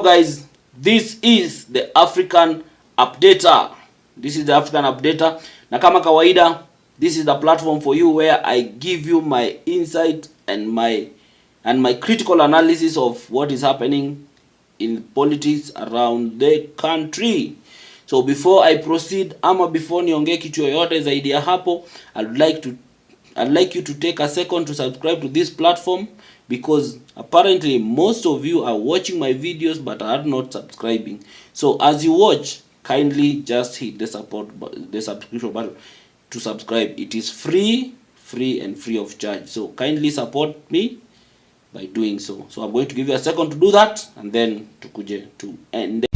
Guys, this is the African Updater. Na kama kawaida, this is the platform for you where I give you my insight and my critical analysis of what is happening in politics around the country. So before I proceed, ama before niongee kitu yoyote zaidi ya hapo, I'd like you to take a second to subscribe to this platform, because apparently most of you are watching my videos but are not subscribing. So as you watch, kindly just hit the subscription button to subscribe. It is free and free of charge. So kindly support me by doing so. So I'm going to give you a second to do that, and then tukuje to end.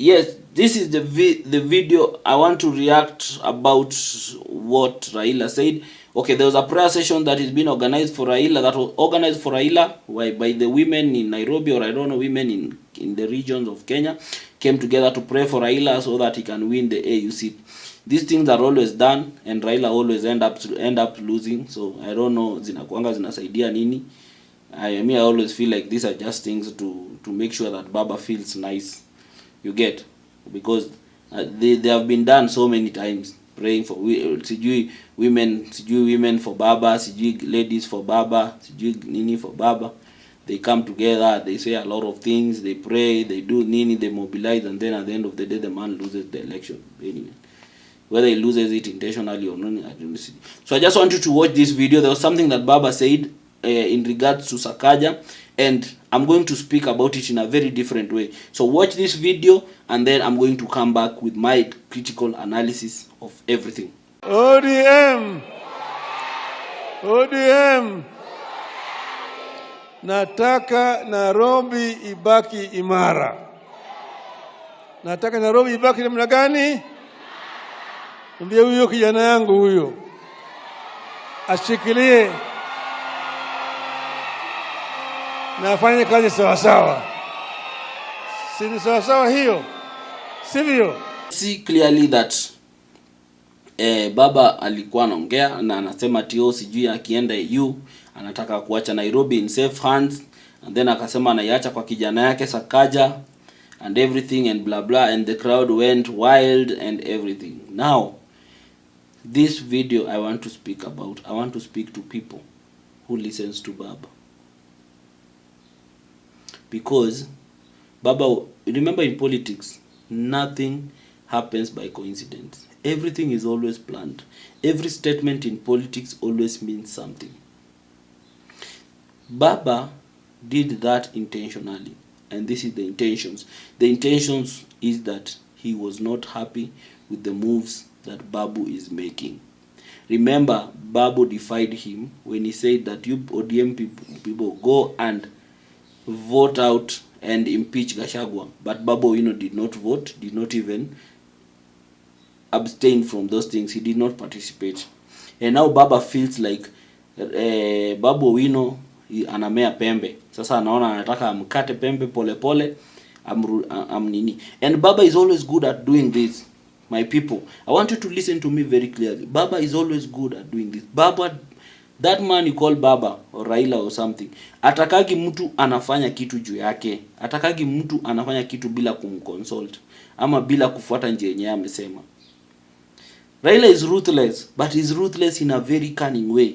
Yes, this is the video I want to react about what Raila said. Okay, there was a prayer session that is being organized for Raila, by the women in Nairobi, or I don't know, women in the regions of Kenya came together to pray for Raila so that he can win the AU seat. These things are always done and Raila always end up losing. So I don't know zinasaidia nini. I always feel like these are just things to make sure that Baba feels nice. You get, because they have been done so many times, praying for women for Baba, ladies for Baba, nini for Baba. They come together, they say a lot of things, they pray, they do nini, they mobilize, and then at the end of the day the man loses the election. Anyway, whether he loses it intentionally or not, I don't see. So I just want you to watch this video. There was something that Baba said in regards to Sakaja, and I'm going to speak about it in a very different way. So watch this video, and then I'm going to come back with my critical analysis of everything. ODM, nataka Nairobi ibaki imara. Nataka Nairobi ibaki namna gani? Mbia huyo kijana yangu huyo ashikilie na afanye kazi sawa sawa. Si sawa sawa hiyo? Sivyo? See clearly that Baba alikuwa anaongea na anasema tio sijui akienda EU anataka kuacha Nairobi in safe hands, and then akasema anaiacha kwa kijana yake Sakaja and everything and blah blah, and the crowd went wild and everything. Now this video I want to speak to people who listens to Baba. Because Baba, remember, in politics, nothing happens by coincidence. Everything is always planned. Every statement in politics always means something. Baba did that intentionally, and this is the intentions. The intentions is that he was not happy with the moves that Babu is making. Remember, Babu defied him when he said that you ODM people go and vote out and impeach Gachagua, but Babu Owino did not vote, did not even abstain from those things. He did not participate, and now Baba feels like Babu Owino anamea pembe. Sasa anaona anataka amkate pembe pole pole, amnini. And Baba is always good at doing this. My people, I want you to listen to me very clearly. Baba is always good at doing this. Baba, that man you call Baba or Raila or something, atakagi mtu anafanya kitu juu yake. Atakagi mtu anafanya kitu bila kumconsult ama bila kufuata njia yenyewe amesema. Raila is ruthless, but he's ruthless in a very cunning way.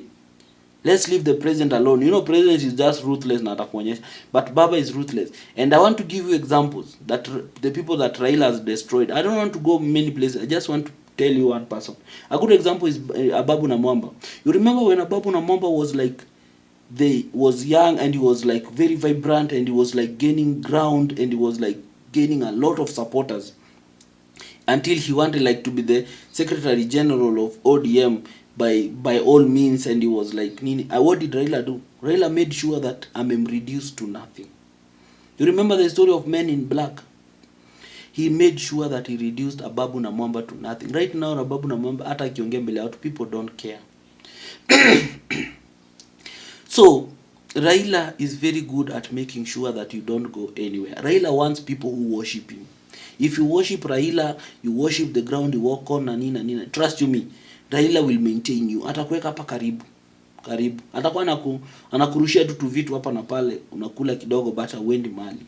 Let's leave the president alone. You know, president is just ruthless na atakuonyesha, but Baba is ruthless. And I want to give you examples that the people that Raila has destroyed. I don't want to go many places. I just want to tell you one person. A good example is Ababu Namwamba. You remember when Ababu Namwamba was young, and he was like very vibrant, and he was like gaining ground, and he was like gaining a lot of supporters, until he wanted like to be the Secretary General of ODM by all means, and he was like nini. What did Raila do? Raila made sure that I'm reduced to nothing. You remember the story of Men in Black? He made sure that he reduced Ababu Namwamba to nothing. Right now, Ababu Namwamba hata akiongea mbele ya watu, people don't care. So Raila is very good at making sure that you don't go anywhere. Raila wants people who worship him. If you worship Raila, you worship the ground you walk on na nini. Trust you me, Raila will maintain you. Atakuweka hapa karibu. Atakuwa anakurushia tu vitu hapa na pale, unakula kidogo bata uendi mali.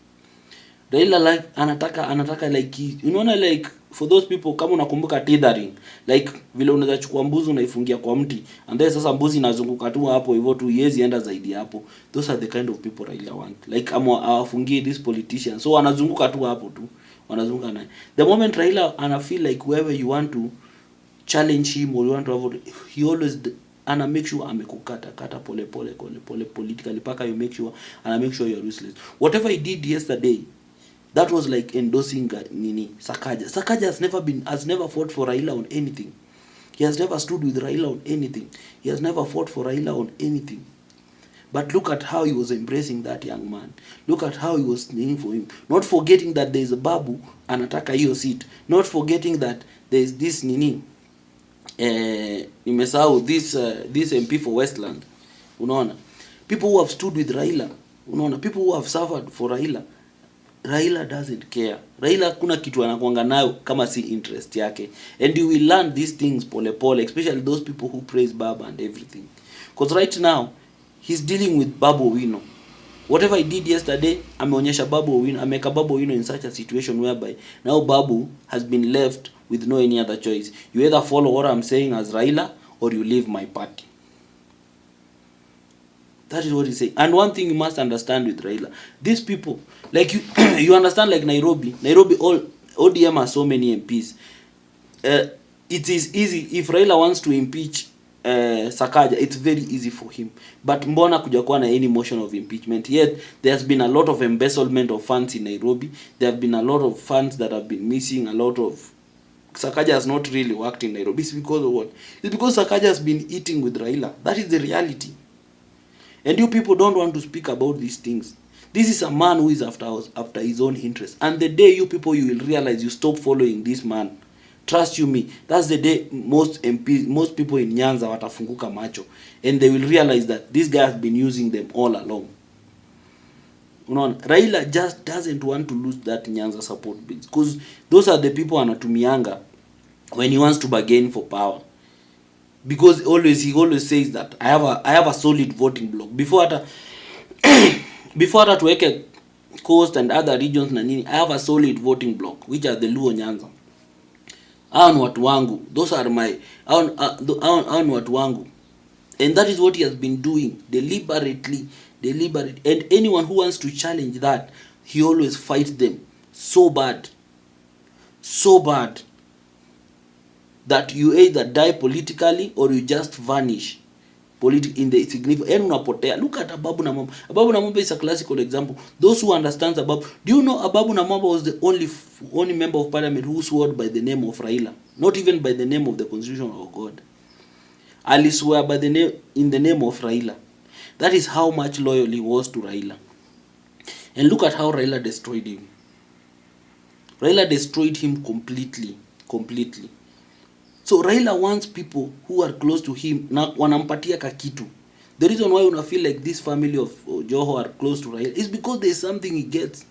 Raila like anataka like, unaona like for those people, kama unakumbuka tethering, like vile unaweza chukua mbuzi unaifungia kwa mti and then sasa mbuzi inazunguka tu hapo hivyo tu, yezi enda zaidi hapo. Those are the kind of people Raila want. Like awafungie this politician, so wanazunguka tu hapo tu, wanazunguka naye. The moment Raila ana feel like whoever you want to challenge him or you want to avoid, he always ana make sure amekukata pole politically, paka you make sure, ana make sure you're useless. Whatever he did yesterday, that was like endorsing Sakaja. Sakaja has never fought for Raila on anything. He has never stood with Raila on anything. He has never fought for Raila on anything. But look at how he was embracing that young man. Look at how he was kneeling for him. Not forgetting that there is a Babu anataka hiyo seat. Not forgetting that there is this nimesahau this MP for Westland. Unaona? People who have stood with Raila. Unaona? People who have suffered for Raila. Raila doesn't care. Raila kuna kitu anakuanga nayo kama si interest yake. And you will learn these things pole, especially those people who praise Babu and everything. Because right now, he's dealing with Babu Owino. Whatever he did yesterday, ameonyesha Babu Owino, ameka Babu Owino in such a situation whereby now Babu has been left with no any other choice. You either follow what I'm saying as Raila or you leave my party. That is what he's saying. And one thing you must understand with Raila, these people, like you understand, like Nairobi, all ODM has so many MPs. It is easy if Raila wants to impeach Sakaja, it's very easy for him. But mbona kujakuwa na any motion of impeachment? Yet there has been a lot of embezzlement of funds in Nairobi. There have been a lot of funds that have been missing. A lot of Sakaja has not really worked in Nairobi. It's because of what? It's because Sakaja has been eating with Raila. That is the reality. And you people don't want to speak about these things. This is a man who is after his own interest. And the day you people, you will realize you stop following this man. Trust you me, that's the day most people in Nyanza watafunguka macho. And they will realize that this guy has been using them all along. Unaona, Raila just doesn't want to lose that Nyanza support base. Because those are the people anatumianga when he wants to bargain for power. Because he always says that I have a solid voting block. Before that tuweke coast and other regions na nini, I have a solid voting block, which are the Luo Nyanza. Hao ni watu wangu. Those are my hao ni watu wangu. And that is what he has been doing deliberately. And anyone who wants to challenge that, he always fights them so bad that you either die politically or you just vanish in the significant. And unapotea. Look at Ababu Namwamba. Ababu Namwamba is a classical example. Those who understand Ababu, do you know Ababu Namwamba was the only member of parliament who swore by the name of Raila, not even by the name of the constitution of God. Ali swore by in the name of Raila. That is how much loyal he was to Raila. And look at how Raila destroyed him. Raila destroyed him completely. So Raila wants people who are close to him na wanampatia kakitu. The reason why una feel like this family of Joho are close to Raila is because there is something he gets.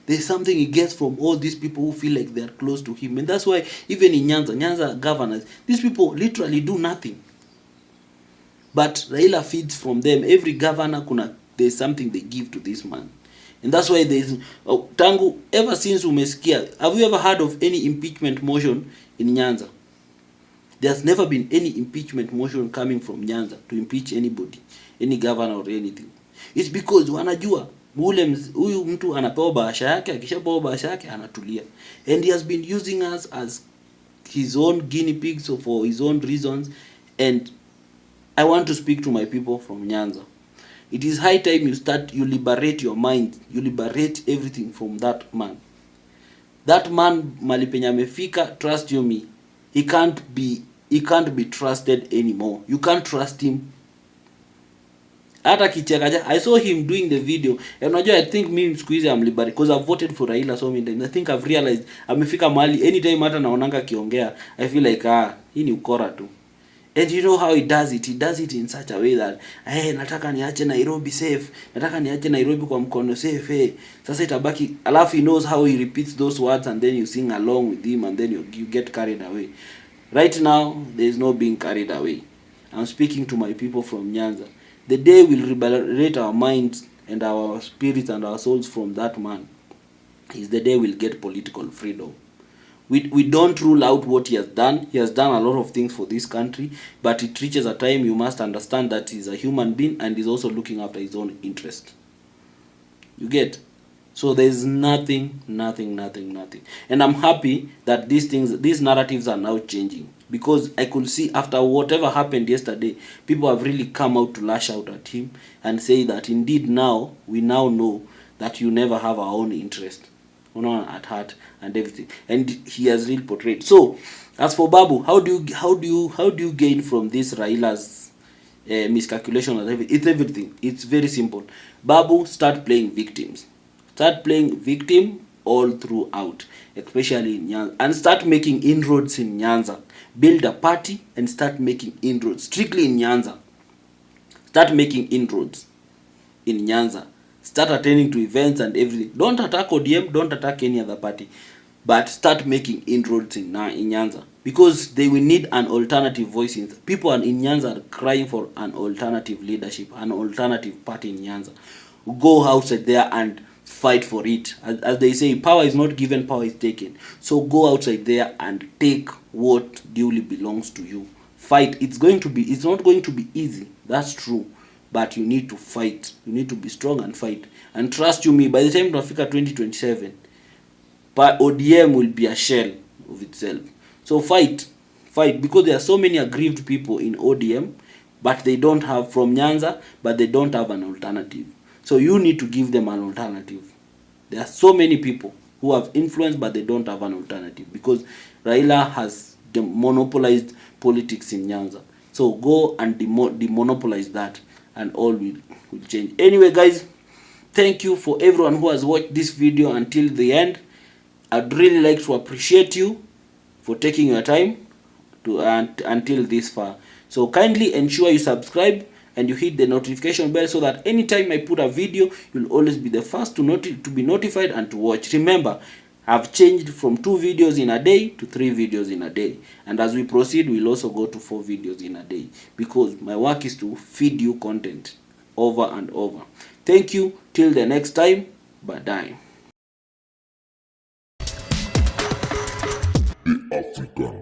There is something he gets from all these people who feel like they are close to him. And that's why even in Nyanza governors, these people literally do nothing. But Raila feeds from them. Every governor there's something they give to this man. And that's why there's tangu ever since umesikia, have you ever heard of any impeachment motion in Nyanza? There's never been any impeachment motion coming from Nyanza to impeach anybody, any governor or anything. It's because wanajua huyu mtu anapewa bahasha yake, akishapewa bahasha yake anatulia. And he has been using us as his own guinea pigs for his own reasons. And I want to speak to my people from Nyanza. It is high time you liberate your mind, you liberate everything from that man. That man malipenya amefika, trust you me, he can't be trusted anymore. You can't trust him. Hata kichekaja, I saw him doing the video. And I think me squeeze I'm liberate because I've voted for Raila so many times. I think I've realized amefika mahali anytime hata naonanga kiongea, I feel like hii ni ukora tu. And you know how he does it? He does it in such a way that nataka niache Nairobi safe, nataka niache Nairobi kwa mkono safe. Sasa itabaki, alafu he knows how he repeats those words, and then you sing along with him, and then you get carried away. Right now there is no being carried away. I'm speaking to my people from Nyanza. The day we'll liberate our minds and our spirits and our souls from that man is the day we'll get political freedom. We don't rule out what he has done. He has done a lot of things for this country, but it reaches a time you must understand that he's a human being and he's also looking after his own interest. You get? So there's nothing. And I'm happy that these narratives are now changing, because I could see after whatever happened yesterday, people have really come out to lash out at him and say that indeed now we now know that you never have our own interest at heart and everything, and he has really portrayed. So as for Babu, how do you gain from this Raila's miscalculation and everything? It's everything. It's very simple. Babu, start playing victims. Start playing victim all throughout, especially in Nyanza, and start making inroads in Nyanza. Build a party and start making inroads strictly in Nyanza. Start making inroads in Nyanza. Start attending to events and everything. Don't attack ODM, don't attack any other party, but start making inroads in Nyanza, because they will need an alternative voice. People in Nyanza are crying for an alternative leadership, an alternative party in Nyanza. Go outside there and fight for it. As they say, power is not given, power is taken. So go outside there and take what duly belongs to you. Fight. It's not going to be easy, that's true, but you need to fight. You need to be strong and fight. And trust you me, by the time Africa 2027, ODM will be a shell of itself. So fight, because there are so many aggrieved people in ODM, but they don't have, from Nyanza, but they don't have an alternative. So you need to give them an alternative. There are so many people who have influence, but they don't have an alternative, because Raila has monopolized politics in Nyanza. So go and demonopolize that, and all will change. Anyway, guys, thank you for everyone who has watched this video until the end. I'd really like to appreciate you for taking your time to until this far. So kindly ensure you subscribe and you hit the notification bell, so that anytime I put a video, you'll always be the first to be notified and to watch. Remember, I've changed from 2 videos in a day to 3 videos in a day, and as we proceed, we'll also go to 4 videos in a day, because my work is to feed you content over and over. Thank you. Till the next time. Bye-bye. The African